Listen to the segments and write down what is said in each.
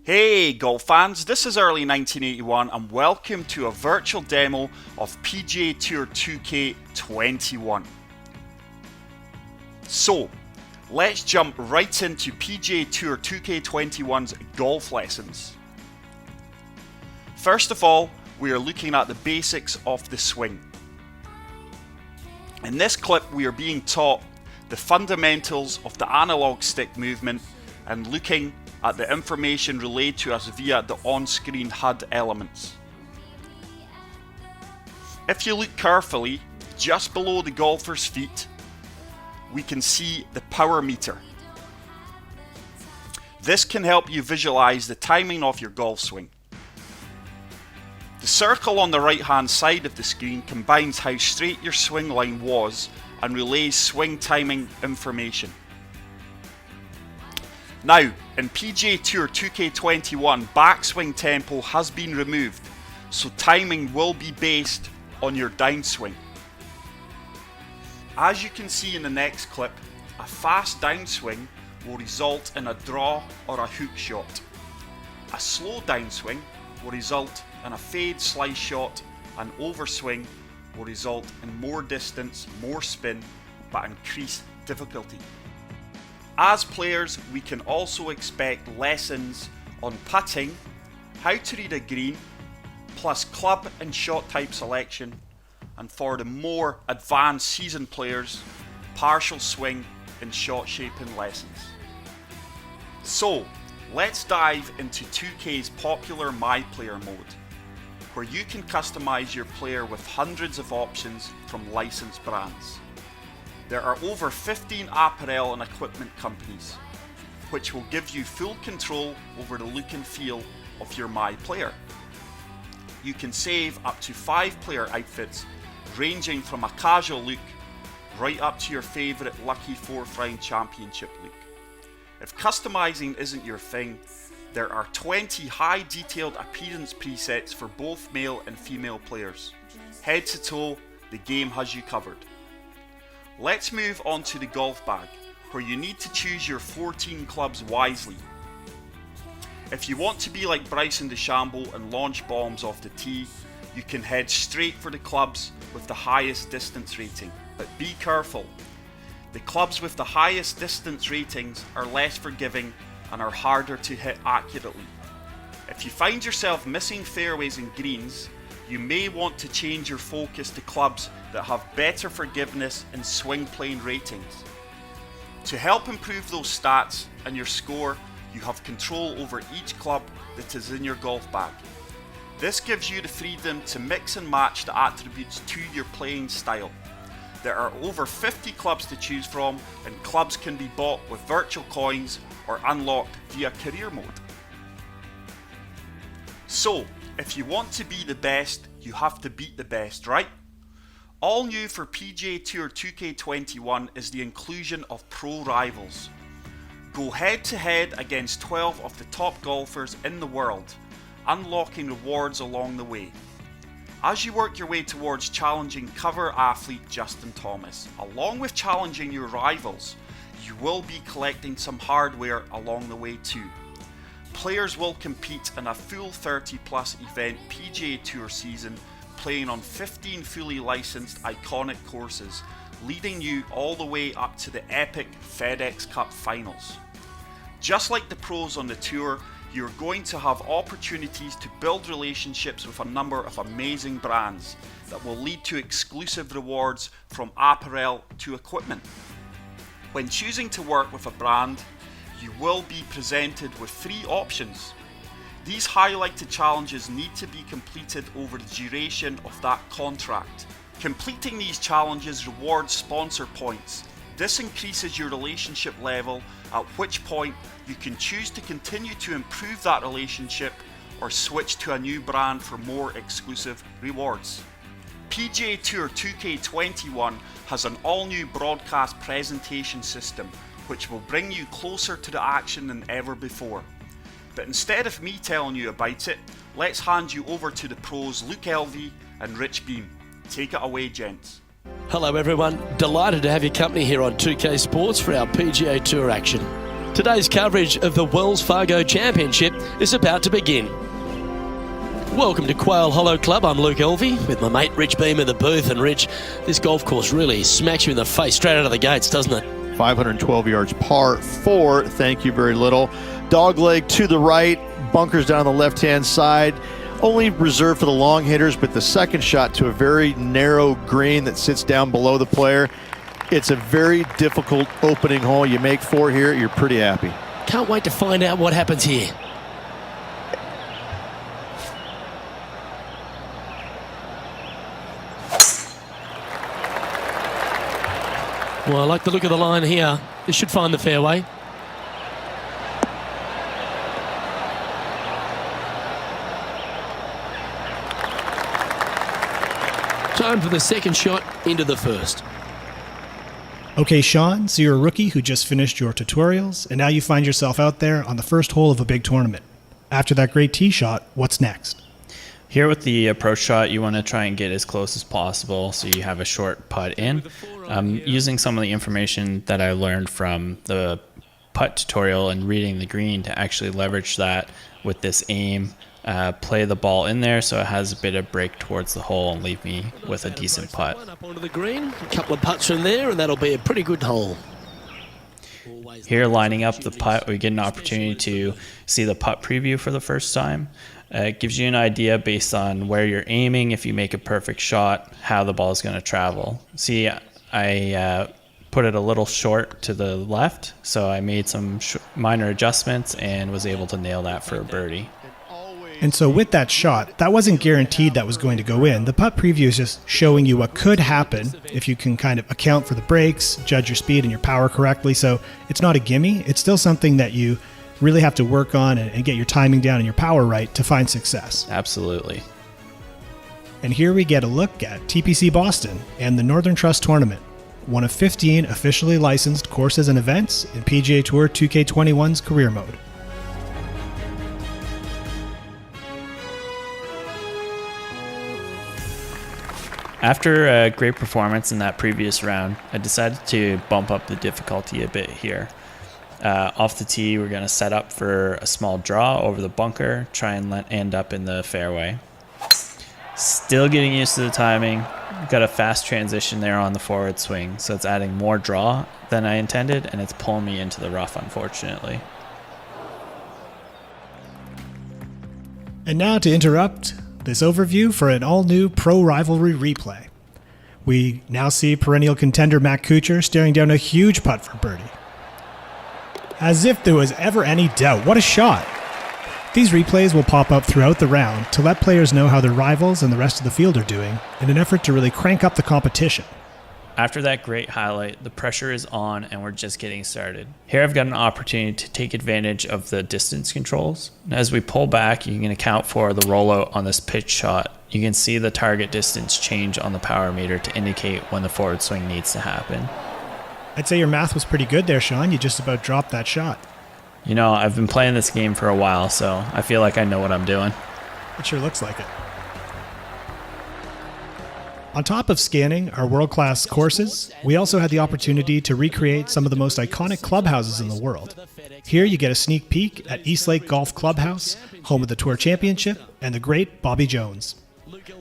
Hey golf fans, this is early 1981 and welcome to a virtual demo of PGA Tour 2K21. So, let's jump right into PGA Tour 2K21's golf lessons. First of all, we are looking at the basics of the swing. In this clip, we are being taught the fundamentals of the analog stick movement and looking at the information relayed to us via the on-screen HUD elements. If you look carefully, just below the golfer's feet, we can see the power meter. This can help you visualize the timing of your golf swing. The circle on the right hand side of the screen combines how straight your swing line was and relays swing timing information. Now, in PGA Tour 2K21, backswing tempo has been removed, so timing will be based on your downswing. As you can see in the next clip, a fast downswing will result in a draw or a hook shot. A slow downswing will result in a fade slice shot, and overswing will result in more distance, more spin, but increased difficulty. As players, we can also expect lessons on putting, how to read a green, plus club and shot type selection, and for the more advanced seasoned players, partial swing and shot shaping lessons. So, let's dive into 2K's popular My Player mode, where you can customize your player with hundreds of options from licensed brands. There are over 15 apparel and equipment companies, which will give you full control over the look and feel of your My Player. You can save up to 5 player outfits, ranging from a casual look right up to your favourite Lucky 4th Round Championship look. If customizing isn't your thing, there are 20 high detailed appearance presets for both male and female players. Head to toe, the game has you covered. Let's move on to the golf bag, where you need to choose your 14 clubs wisely. If you want to be like Bryson DeChambeau and launch bombs off the tee, you can head straight for the clubs with the highest distance rating. But be careful, the clubs with the highest distance ratings are less forgiving and are harder to hit accurately. If you find yourself missing fairways and greens, you may want to change your focus to clubs that have better forgiveness and swing plane ratings. To help improve those stats and your score, you have control over each club that is in your golf bag. This gives you the freedom to mix and match the attributes to your playing style. There are over 50 clubs to choose from, and clubs can be bought with virtual coins or unlocked via career mode. So, if you want to be the best, you have to beat the best, right? All new for PGA Tour 2K21 is the inclusion of pro rivals. Go head to head against 12 of the top golfers in the world, unlocking rewards along the way. As you work your way towards challenging cover athlete Justin Thomas, along with challenging your rivals, you will be collecting some hardware along the way too. Players will compete in a full 30 plus event PGA Tour season, playing on 15 fully licensed iconic courses, leading you all the way up to the epic FedEx Cup finals. Just like the pros on the tour, you're going to have opportunities to build relationships with a number of amazing brands that will lead to exclusive rewards from apparel to equipment. When choosing to work with a brand, you will be presented with 3 options. These highlighted challenges need to be completed over the duration of that contract. Completing these challenges rewards sponsor points. This increases your relationship level, at which point you can choose to continue to improve that relationship or switch to a new brand for more exclusive rewards. PGA Tour 2K21 has an all-new broadcast presentation system which will bring you closer to the action than ever before. But instead of me telling you about it, let's hand you over to the pros Luke Elvey and Rich Beam. Take it away, gents. Hello everyone, delighted to have your company here on 2K Sports for our PGA Tour action. Today's coverage of the Wells Fargo Championship is about to begin. Welcome to Quail Hollow Club. I'm Luke Elvey with my mate Rich Beam in the booth. And Rich, this golf course really smacks you in the face straight out of the gates, doesn't it? 512 yards, par 4. Thank you very little. Dogleg to the right, bunkers down the left-hand side. Only reserved for the long hitters, but the second shot to a very narrow green that sits down below the player. It's a very difficult opening hole. You make 4 here, you're pretty happy. Can't wait to find out what happens here. Well, I like the look of the line here. This should find the fairway. Time for the second shot into the first. Okay, Sean, so you're a rookie who just finished your tutorials, and now you find yourself out there on the first hole of a big tournament. After that great tee shot, what's next? Here with the approach shot, you want to try and get as close as possible so you have a short putt in. Using some of the information that I learned from the putt tutorial and reading the green to actually leverage that with this aim, play the ball in there so it has a bit of break towards the hole and leave me with a decent putt. Up onto the green, a couple of putts from there, and that'll be a pretty good hole. Here, lining up the putt, we get an opportunity to see the putt preview for the first time. It gives you an idea based on where you're aiming, if you make a perfect shot, how the ball is going to travel. See, I put it a little short to the left, so I made some minor adjustments and was able to nail that for a birdie. And so with that shot, that wasn't guaranteed that was going to go in. The putt preview is just showing you what could happen if you can kind of account for the breaks, judge your speed and your power correctly. So it's not a gimme. It's still something that you really have to work on and get your timing down and your power right to find success. Absolutely. And here we get a look at TPC Boston and the Northern Trust Tournament, one of 15 officially licensed courses and events in PGA Tour 2K21's career mode. After a great performance in that previous round, I decided to bump up the difficulty a bit here. Off the tee, we're going to set up for a small draw over the bunker, try and end up in the fairway. Still getting used to the timing. Got a fast transition there on the forward swing, so it's adding more draw than I intended, and it's pulling me into the rough, unfortunately. And now to interrupt this overview for an all-new Pro Rivalry replay. We now see perennial contender Matt Kuchar staring down a huge putt for birdie. As if there was ever any doubt. What a shot! These replays will pop up throughout the round to let players know how their rivals and the rest of the field are doing in an effort to really crank up the competition. After that great highlight, the pressure is on and we're just getting started. Here I've got an opportunity to take advantage of the distance controls. As we pull back, you can account for the rollout on this pitch shot. You can see the target distance change on the power meter to indicate when the forward swing needs to happen. I'd say your math was pretty good there, Sean. You just about dropped that shot. You know, I've been playing this game for a while, so I feel like I know what I'm doing. It sure looks like it. On top of scanning our world-class courses, we also had the opportunity to recreate some of the most iconic clubhouses in the world. Here you get a sneak peek at Eastlake Golf Clubhouse, home of the Tour Championship, and the great Bobby Jones.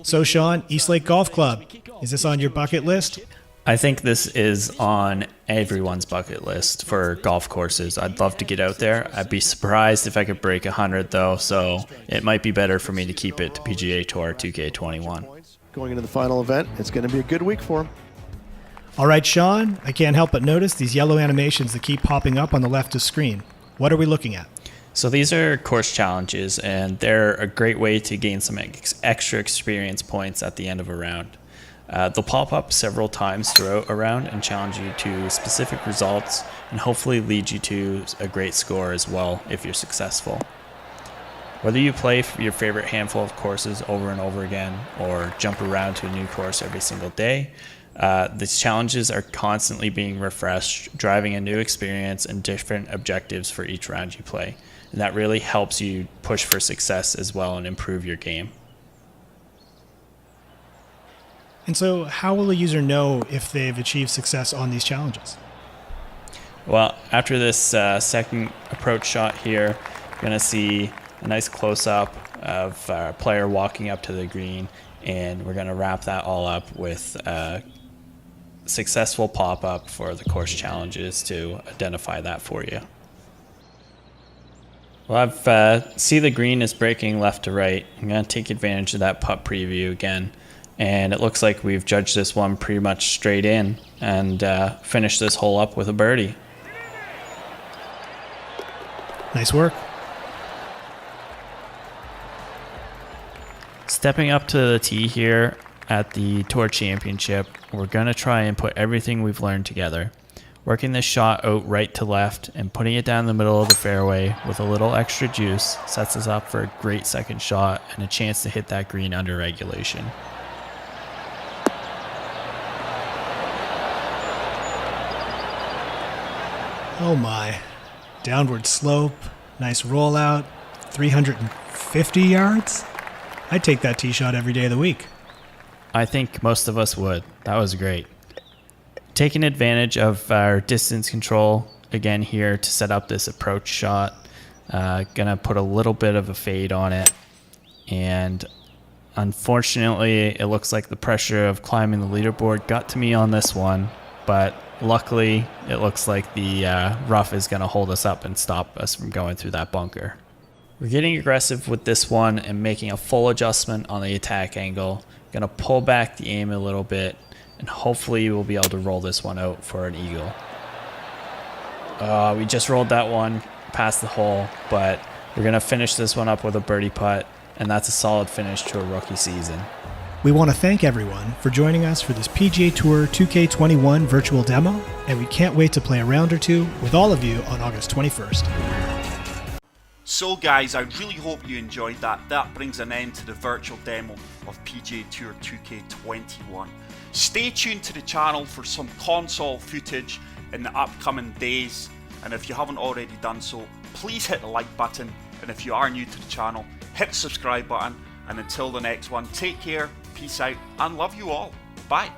So Sean, Eastlake Golf Club, is this on your bucket list? I think this is on everyone's bucket list for golf courses. I'd love to get out there. I'd be surprised if I could break 100 though, so it might be better for me to keep it to PGA Tour 2K21. Going into the final event, it's going to be a good week for him. All right, Sean, I can't help but notice these yellow animations that keep popping up on the left of screen. What are we looking at? So these are course challenges, and they're a great way to gain some extra experience points at the end of a round. They'll pop up several times throughout a round and challenge you to specific results and hopefully lead you to a great score as well if you're successful. Whether you play your favorite handful of courses over and over again or jump around to a new course every single day, these challenges are constantly being refreshed, driving a new experience and different objectives for each round you play. And that really helps you push for success as well and improve your game. And so how will a user know if they've achieved success on these challenges? Well, after this second approach shot here, you're going to see a nice close-up of our player walking up to the green, and we're going to wrap that all up with a successful pop-up for the course challenges to identify that for you. Well, I've see the green is breaking left to right. I'm going to take advantage of that putt preview again, and it looks like we've judged this one pretty much straight in and finished this hole up with a birdie. Nice work. Stepping up to the tee here at the Tour Championship, we're going to try and put everything we've learned together. Working this shot out right to left and putting it down the middle of the fairway with a little extra juice sets us up for a great second shot and a chance to hit that green under regulation. Oh my. Downward slope, nice rollout, 350 yards? I'd take that tee shot every day of the week. I think most of us would. That was great. Taking advantage of our distance control again here to set up this approach shot. Gonna put a little bit of a fade on it. And unfortunately, it looks like the pressure of climbing the leaderboard got to me on this one. But luckily, it looks like the rough is gonna hold us up and stop us from going through that bunker. We're getting aggressive with this one and making a full adjustment on the attack angle. Gonna pull back the aim a little bit, and hopefully we'll be able to roll this one out for an eagle. We just rolled that one past the hole, but we're gonna finish this one up with a birdie putt, and that's a solid finish to a rookie season. We want to thank everyone for joining us for this PGA Tour 2K21 virtual demo, and we can't wait to play a round or two with all of you on August 21st. So guys, I really hope you enjoyed that. That brings an end to the virtual demo of PGA Tour 2K21. Stay tuned to the channel for some console footage in the upcoming days, and if you haven't already done so, please hit the like button, and if you are new to the channel, hit the subscribe button, and until the next one, take care, peace out, and love you all. Bye.